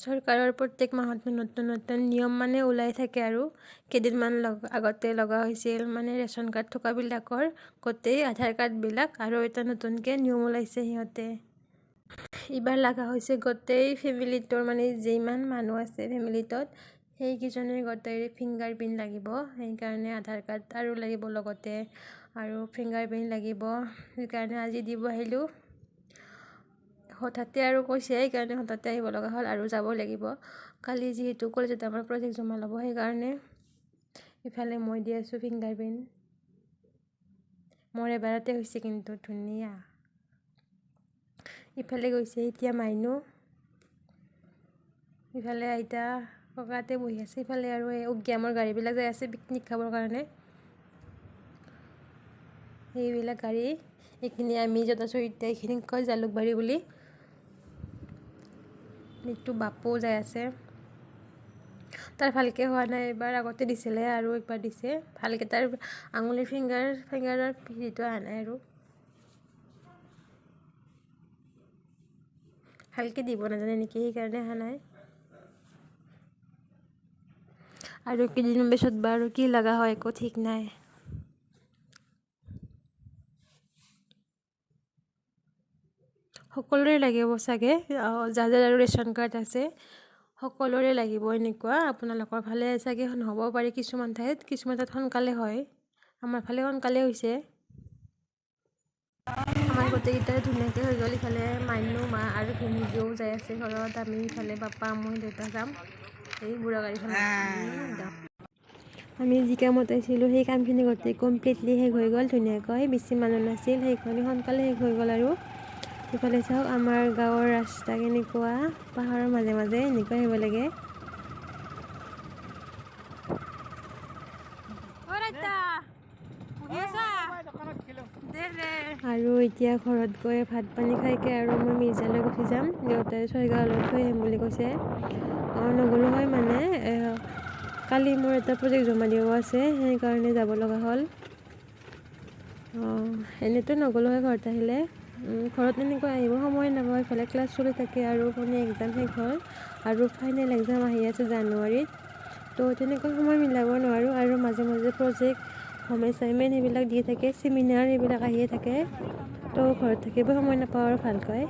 চৰকাৰৰ প্ৰত্যেক মাহতে নতুন নতুন নিয়ম মানে ওলাই থাকে আৰু কেইদিনমান আগতে লগা হৈছিল মানে ৰেচন কাৰ্ড থকাবিলাকৰ গোটেই আধাৰ কাৰ্ডবিলাক আৰু এটা নতুনকৈ নিয়ম ওলাইছে সিহঁতে এইবাৰ লগা হৈছে গোটেই ফেমিলিটোৰ মানে যিমান মানুহ আছে ফেমিলিটোত সেইকেইজনৰ গোটেই ফিংগাৰ প্ৰিণ্ট লাগিব সেইকাৰণে আধাৰ কাৰ্ড আৰু লাগিব লগতে আৰু ফিংগাৰ প্ৰিণ্ট লাগিব সেইকাৰণে আজি দিব আহিলোঁ হঠাতে আৰু কৈছে সেইকাৰণে হঠাতে আহিব লগা হ'ল আৰু যাব লাগিব কালি যিহেতু কলেজত আমাৰ প্ৰজেক্ট জমা ল'ব সেইকাৰণে ইফালে মই দি আছোঁ ফিংগাৰ প্ৰিণ্ট মোৰ এবাৰতে হৈছে কিন্তু ধুনীয়া ইফালে গৈছে এতিয়া মাইনু ইফালে আইতা ককাতে বহি আছে ইফালে আৰু এই উগ্যামৰ গাড়ীবিলাক যাই আছে পিকনিক খাবৰ কাৰণে সেইবিলাক গাড়ী এইখিনি আমি য'ত আছোঁ এতিয়া এইখিনিক কয় জালুকবাৰী বুলি এইটো বাপু যাই আছে তাৰ ভালকৈ হোৱা নাই এবাৰ আগতে দিছিলে আৰু একবাৰ দিছে ভালকৈ তাৰ আঙুলিৰ ফিংগাৰৰ হেৰিটো অহা নাই আৰু ভালকৈ দিব নাজানে নেকি সেইকাৰণে অহা নাই আৰু কেইদিনমান পিছত বাৰু কি লগা হয় একো ঠিক নাই সকলোৰে লাগিব চাগে যাৰ যাৰ আৰু ৰেচন কাৰ্ড আছে সকলোৰে লাগিব এনেকুৱা আপোনালোকৰ ফালে চাগে নহ'ব পাৰে কিছুমান ঠাইত সোনকালে হয় আমাৰ ফালে সোনকালে হৈছে আমাৰ গোটেইকেইটাই ধুনীয়াকৈ হৈ গ'ল ইফালে মাইনু মা আৰু ভিনিদেউ যাই আছে ঘৰত আমি ইফালে পাপা মই দেউতা যাম এই বুঢ়া গাড়ীখন যাম আমি যি কামত আহিছিলোঁ সেই কামখিনি গোটেই কমপ্লিটলি শেষ হৈ গ'ল ধুনীয়াকৈ বেছি মানুহ নাছিল সেইকাৰণে সোনকালে শেষ হৈ গ'ল আৰু ইফালে চাওক আমাৰ গাঁৱৰ ৰাস্তা কেনেকুৱা পাহাৰৰ মাজে মাজে এনেকুৱা আহিব লাগে আৰু এতিয়া ঘৰত গৈ ভাত পানী খাইকৈ আৰু মই মিৰ্জালৈ গুচি যাম দেউতাই ছয়গাঁৱলৈ থৈ আহিম বুলি কৈছে নগ'লো হয় মানে কালি মোৰ এটা প্ৰজেক্ট জমা দিব আছে সেইকাৰণে যাব লগা হ'ল এনেতো নগ'লো হয় ঘৰত আহিলে ঘৰত এনেকৈ আহিব সময় নাপাওঁ ইফালে ক্লাছ চলি থাকে আৰু মানে এক্সাম শেষ হ'ল আৰু ফাইনেল এক্সাম আহি আছে জানুৱাৰীত তো তেনেকৈ সময় মিলাব নোৱাৰোঁ আৰু মাজে মাজে প্ৰজেক্ট হোম এছাইনমেণ্ট সেইবিলাক দি থাকে ছেমিনাৰ সেইবিলাক আহিয়ে থাকে তো ঘৰত থাকিব সময় নাপাওঁ আৰু ভালকৈ